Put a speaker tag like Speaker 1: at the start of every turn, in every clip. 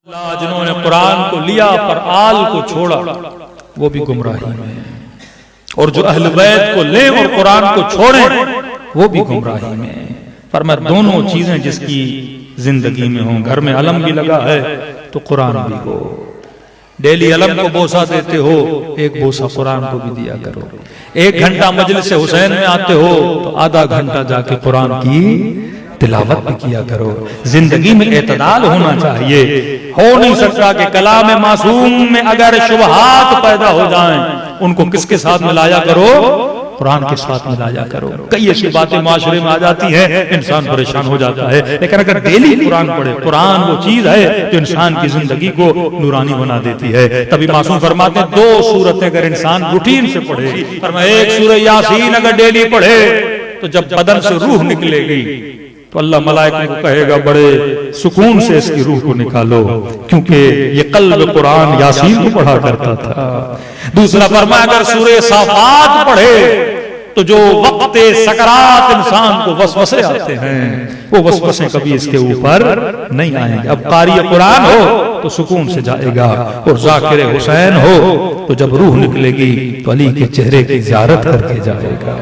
Speaker 1: जिन्होंने कुरान को लिया पर आल को छोड़ा वो भी गुमराही में है, और जो अहल बैत को ले और कुरान को छोड़े वो भी गुमराही में है। फरमाया दोनों चीजें जिसकी जिंदगी में हो, घर में अलम भी लगा है तो कुरान भी हो, डेली अलम को बोसा देते हो, एक बोसा कुरान को भी दिया करो। 1 घंटा मजलिस हुसैन में आते हो तो आधा घंटा जाके कुरान की तिलावत भी किया करो। जिंदगी में एतदाल होना चाहिए। हो नहीं सकता कि कलाम मासूम में अगर शुबहात पैदा हो जाएं, उनको किसके साथ मिलाया करो? कुरान के साथ मिलाया करो। कई ऐसी बातें माशरे में आ जाती हैं, इंसान परेशान हो जाता है। लेकिन अगर डेली कुरान पढ़े, कुरान वो चीज है जो इंसान की जिंदगी को नूरानी बना देती है। तभी मासूम फरमाते हैं 2 सूरतें अगर इंसान रूटीन से पढ़े, फरमाया 1 सूरह यासीन अगर डेली पढ़े तो जब बदन से रूह निकलेगी तो अल्लाह मलाइका को कहेगा बड़े सुकून से इसकी रूह को निकालो, क्योंकि ये कल्ब कुरान यासीन को पढ़ा करता था। दूसरा फरमाया अगर सूरह साफात पढ़े तो जो वक्त सकरात इंसान को वसवसे आते हैं वो वसवसे कभी इसके ऊपर नहीं आएंगे। अब कारी कुरान हो तो सुकून से जाएगा, और जाकिर हुसैन हो तो जब रूह निकलेगी तो अली के चेहरे की ज़ियारत करके जाएगा।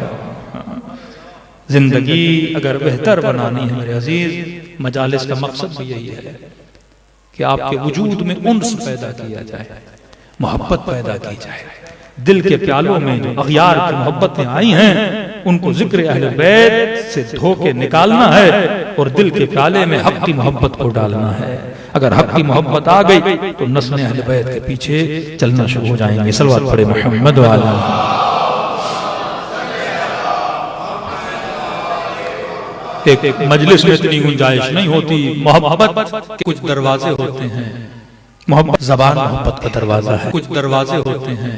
Speaker 1: जिंदगी अगर बेहतर बनानी है मेरे अजीज, मजालिस का मकसद भी यही है कि आपके वजूद में उन्स पैदा किया जाए, मोहब्बत पैदा की जाए। दिल के प्यालों में जो अगयार की मोहब्बतें आई हैं उनको जिक्र अहले बैत से धो के निकालना है, और दिल के प्याले में हक की मोहब्बत को डालना है। अगर हक की मोहब्बत आ गई तो नस्ल अहले बैत के पीछे चलना शुरू हो जाएंगे। सल्लल्लाहु अलैहि मोहम्मद वाला। एक मजलिस में इतनी गुंजाइश नहीं होती। मोहब्बत के कुछ दरवाजे होते हैं। मोहब्बत जबान मोहब्बत का दरवाजा है। कुछ दरवाजे होते हैं।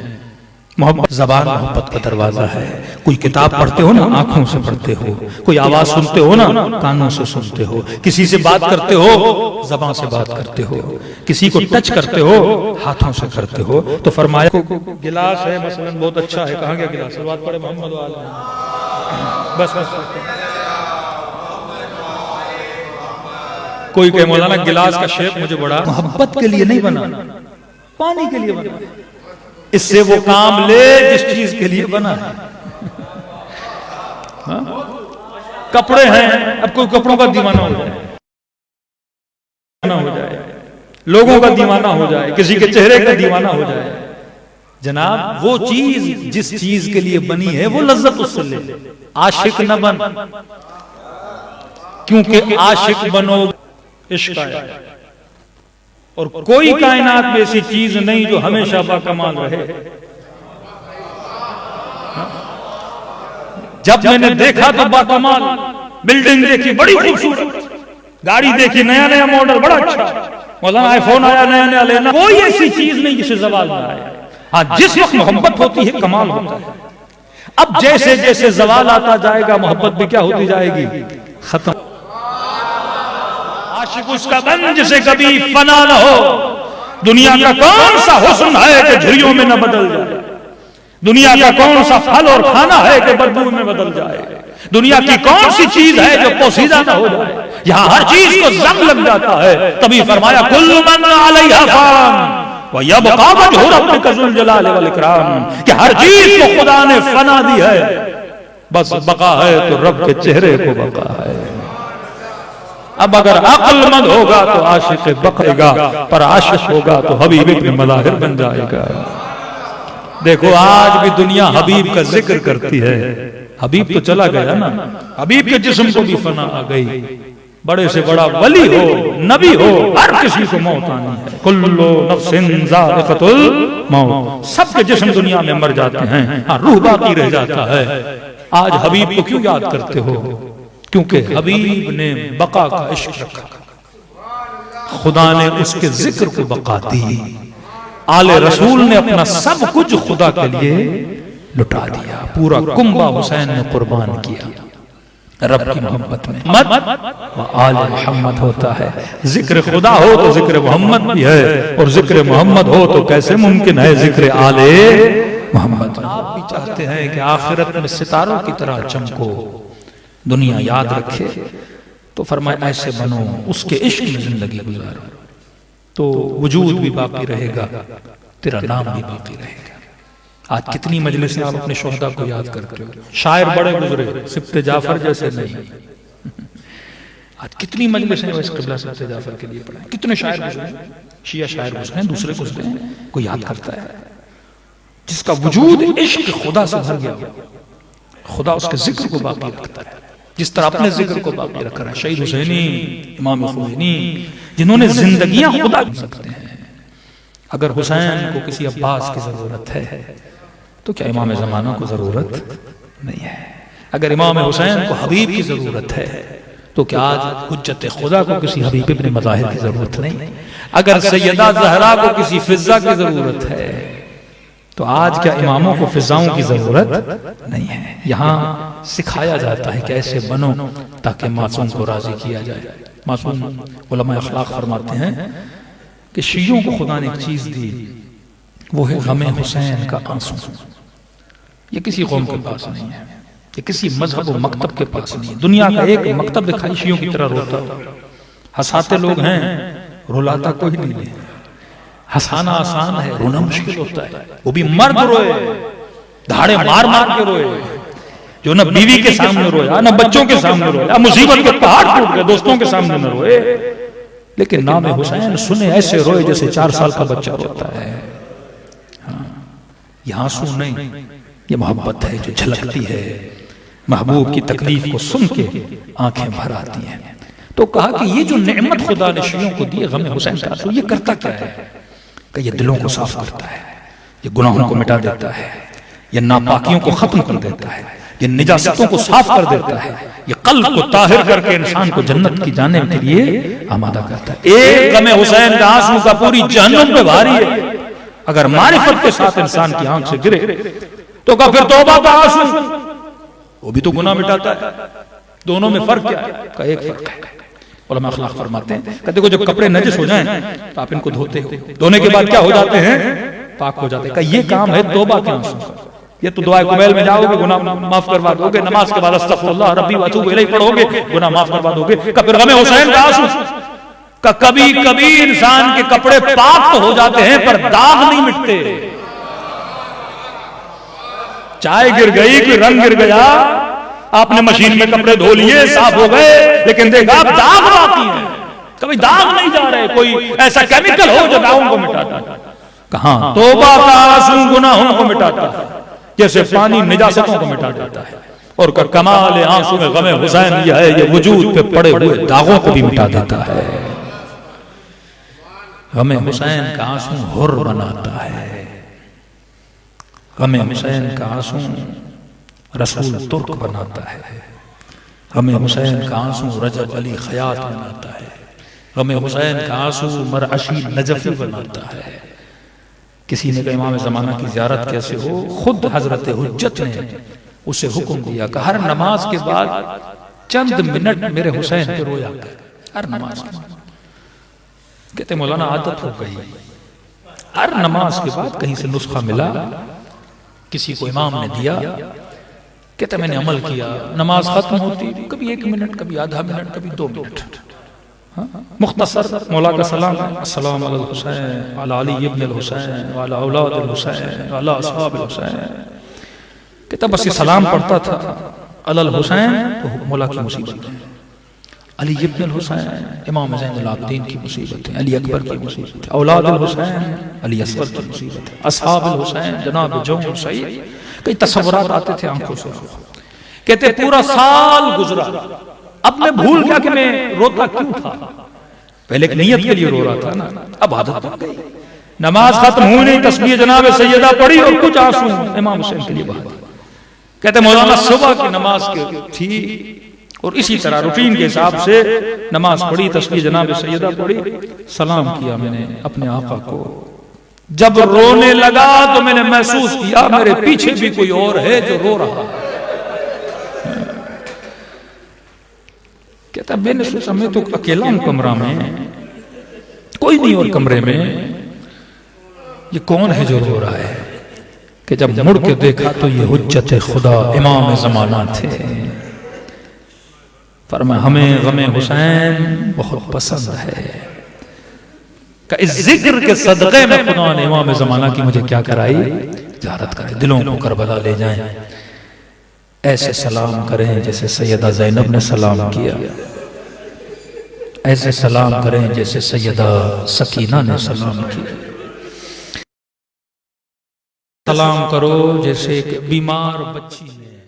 Speaker 1: मोहब्बत जबान मोहब्बत का दरवाजा है। कोई किताब पढ़ते हो ना, आंखों से पढ़ते हो। कोई आवाज सुनते हो ना, कानों से सुनते हो। किसी से बात करते हो, जबान से बात करते हो। किसी को टच करते हो, हाथों से करते हो। तो फरमाया गिलास है मसलन बहुत अच्छा है, कहाँ गया गिलास? सल्लल्लाहु अलैहि मोहम्मद वाला। बस बस कोई कहे मौलाना गिलास का शेप मुझे बड़ा मोहब्बत के लिए नहीं बना, पानी के लिए बना। इससे वो काम ले जिस चीज के लिए बना है। कपड़े हैं, अब कोई कपड़ों का दीवाना हो जाए, लोगों का दीवाना हो जाए, किसी के चेहरे का दीवाना हो जाए। जनाब वो चीज जिस चीज के लिए बनी है वो लज्जत उससे ले। आशिक न बन, क्योंकि आशिक बनो इश्क आया। और कोई कायनात में ऐसी चीज नहीं जो हमेशा बाकमाल रहे। जब मैंने देखा तो बाकमाल, बिल्डिंग देखी बड़ी खूबसूरत, गाड़ी देखी नया नया मॉडल बड़ा अच्छा, मौलाना आईफोन आया नया नया लेना, कोई ऐसी चीज नहीं जिसे ज़वाल ना आए। हाँ, जिस वक्त मोहब्बत होती है कमाल होता है। अब जैसे जैसे ज़वाल आता जाएगा मोहब्बत भी क्या होती जाएगी? खत्म। आशिक उसका बन जिसे कभी फना न हो। दुनिया का कौन सा हुस्न है कि झुर्रियों में न बदल जाए? दुनिया का कौन सा फल और खाना है कि बदबू में बदल जाए? दुनिया की कौन सी चीज है जो पोसीदा न हो जाए? यहाँ हर चीज को जंग लग जाता है। तभी फरमाया कुल्लु मन अलैहा फान व यबका वजहु रब्बिका ज़ुल जलाल वल इकराम, कि हर चीज को खुदा ने फना दी है, बस बका है तो रब के चेहरे को बका है। अब अगर अक्लमंद होगा तो आशिक बकेगा, पर आशिक होगा तो हबीब इब्न मलाहिर बन जाएगा। देखो आज भी दुनिया हबीब का जिक्र करती है। हबीब तो चला गया ना, हबीब के जिस्म को भी फना आ गई। बड़े से बड़ा वली हो, नबी हो, हर किसी को मौत आनी है। कुल्लु नफ्सिन ज़ाइक़तुल मौत, सबके जिस्म दुनिया में मर जाते हैं, हाँ रूह बाकी रह जाता है। आज हबीब को क्यों याद करते हो? क्योंकि हबीब ने बका का इश्क रखा, खुदा ने उसके जिक्र को बका दी। आले रसूल ने अपना सब कुछ खुदा के लिए लुटा दिया। पूरा कुंबा हुसैन ने कुर्बान किया रब की मोहब्बत में। मत आले मोहम्मद होता है। जिक्र खुदा हो तो जिक्र मोहम्मद भी है, और जिक्र मोहम्मद हो तो कैसे मुमकिन है जिक्र आले मोहम्मद। आप भी चाहते हैं कि आखिरत में सितारों की तरह चमको, दुनिया याद रखे, तो फरमाया ऐसे बनो, उसके इश्क में जिंदगी गुजारो। तो वजूद भी बाकी रहेगा, तेरा नाम भी बाकी रहेगा। आज कितनी मजलिसें आप अपने शोहदा को याद करते हो। शायर बड़े गुजरे, सिफ्ते जाफर जैसे नहीं। आज कितनी मजलिसें वैसे क़िबला सिफ्ते जाफर के लिए पढ़े, कितने शायर गुजरे, शिया शायर गुजरे, दूसरे गुजरे, कोई याद करता है? जिसका वजूद इश्क खुदा से भर गया, खुदा उसके जिक्र को बाकी रखता है, जिस तरह अपने जिक्र को बाकी रख रहा है शहीद हुसैनी, इमाम खुमैनी, जिन्होंने जिंदगियां खुदा कर सकते हैं। अगर हुसैन को किसी अब्बास की जरूरत है तो क्या इमाम ज़माना को जरूरत नहीं है? अगर इमाम हुसैन को हबीब की जरूरत है तो क्या आज हुज्जत खुदा को किसी हबीब इब्न मज़ाहिर की जरूरत नहीं? अगर सैयदा ज़हरा को किसी फिज़ा की जरूरत है तो आज क्या इमामों को फिजाओं की जरूरत नहीं है? यहाँ सिखाया जाता है कि ऐसे बनो ताकि मासूम को राजी किया जाए। मासूम उलमा अखलाक फरमाते हैं कि शियों को खुदा ने एक चीज दी, वो है गमे हुसैन का आंसू। ये किसी कौम के पास नहीं है, ये किसी मजहब और मकतब के पास नहीं है। दुनिया का एक मकतब दिखाई शियों की तरह रोता, हंसाते लोग हैं, रुलाता कोई नहीं है। हंसाना आसान है, रोना मुश्किल होता है। वो भी मर्द रोए, धाड़े मार मार के रोए, जो न बीवी के सामने रोया, न बच्चों के सामने रोया, मुसीबत के पहाड़ टूट गए, दोस्तों के सामने न रोए, लेकिन नाम हुसैन सुने ऐसे रोए जैसे 4 साल का बच्चा रोता है। हाँ, ये आंसू नहीं, ये मोहब्बत है जो झलकती है। महबूब की तकलीफ को सुन के आंखें भर आती हैं। तो कहा कि ये जो नेमत खुदा ने शियों को दी, गम हुसैन का आंसू, ये करता क्या है? कि ये दिलों को साफ करता है, ये गुनाहों को मिटा देता है, ये नापाकियों को खत्म कर देता है, ये निजासतों को साफ कर देता है, ये कल्ब को ताहिर करके इंसान को जन्नत की जाने के लिए आमादा करता है। एक गम हुसैन का आंसू का पूरी जहन्नम पे भारी है। अगर मारिफत के साथ इंसान की आंख से गिरे तो का फिर तौबा का आंसू, वो भी तो गुनाह मिटाता है। दोनों में फर्क क्या है? का एक फर्क है, उलमा अखलाक फरमाते हैं, कहते को जब कपड़े नजस हो जाएं तो आप इनको धोते हो, धोने के बाद क्या हो जाते हैं? पाक हो जाते हैं। ये काम है तौबा के आंसू का। ये तो दुआ कुबैल में जाओगे, गुनाह माफ करवा दोगे, नमाज के बाद अस्तगफिरुल्लाह रब्बी व अतूबु इलैह पढ़ोगे, गुनाह माफ करवा दोगे। फिर गम हुसैन का आंसू का कभी कभी इंसान के कपड़े पाक तो हो जाते हैं पर दाग नहीं मिटते। चाय गिर गई, कोई रंग गिर गया, आपने मशीन में कपड़े धो लिए, साफ हो गए, लेकिन देखा आप दाग बाकी है, कभी दाग नहीं जा रहे। कोई ऐसा केमिकल हो जो दागों को मिटाता है? कहां? तौबा का आंसू गुनाहों को मिटाता है, जैसे पानी निजासतों को मिटा देता है। और कमाल आंसू में गमे हुसैन यह है, ये वजूद पे पड़े हुए दागों को भी मिटा देता है। गमे हुसैन का आंसू हुर बनाता है। गमे हुसैन का आंसू रसूल तुर्क बनाता है। गमे हुसैन का आंसू रजब अली खयात बनाता है। गमे हुसैन का आंसू मरअशी नजफी बनाता है। किसी ने कहा इमाम ज़माना की ज़ियारत कैसे हो? खुद हजरत हुज्जत ने उसे हुक्म दिया कि हर नमाज के बाद चंद मिनट मेरे हुसैन पे रोया कर, हर नमाज के बाद। कहते मौलाना आदत हो गई, हर नमाज के बाद कहीं से नुस्खा मिला, किसी को इमाम ने दिया, कहते मैंने अमल किया, नमाज खत्म होती कभी 1 मिनट, कभी आधा मिनट, कभी 2 मिनट, मुख्तसर मौला का सलाम, अस्सलाम अलल हुसैन अला अली इब्न अल हुसैन अला औलाद अल हुसैन अला असहाब अल हुसैन। कहता बस ये सलाम पढ़ता था, अलल हुसैन तो मौला की मुसीबत है, अली इब्न अल हुसैन इमाम ज़ैनुल आबिदीन की मुसीबत है, अली अकबर की मुसीबत है, औलाद अल हुसैन अली असगर की मुसीबत है, असहाब अल हुसैन जनाब जौन सईद। कई तस्वुरात आते थे आंखों से। कहते पूरा साल गुजरा, अब मैं भूल गया कि मैं रोता क्यों था। पहले एक नियत के लिए रो रहा था ना, अब आदत बन गई। नमाज खत्म हुई नहीं, तस्बीह जनाब सैयदा पढ़ी और कुछ आंसू इमाम हुसैन के लिए बहा। कहते मौलाना सुबह की नमाज थी और इसी तरह रूटीन के हिसाब से नमाज पढ़ी, तस्बीह जनाब सैयदा पढ़ी, सलाम किया मैंने अपने आका को। जब रोने लगा तो मैंने महसूस किया मेरे पीछे भी कोई और है जो रो रहा है। कहता मैंने सोचा मैं तो अकेला हूं कमरा में, कोई नहीं और कमरे में, ये कौन है जो रो रहा है? कि जब मुड़ के देखा तो ये हुज्जत खुदा इमाम ज़माना थे। फरमाया हमें गमे हुसैन बहुत पसंद है। इस जिक्र के सदक़े में खुदा ने इमाम ज़माना की मुझे क्या कराई, ज़ियारत करे, दिलों को करबला ले जाएं, ऐसे सलाम करें जैसे सैयदा ज़ैनब ने सलाम किया, ऐसे सलाम करें जैसे सैयदा सकीना ने सलाम किया। सलाम करो जैसे एक बीमार बच्ची ने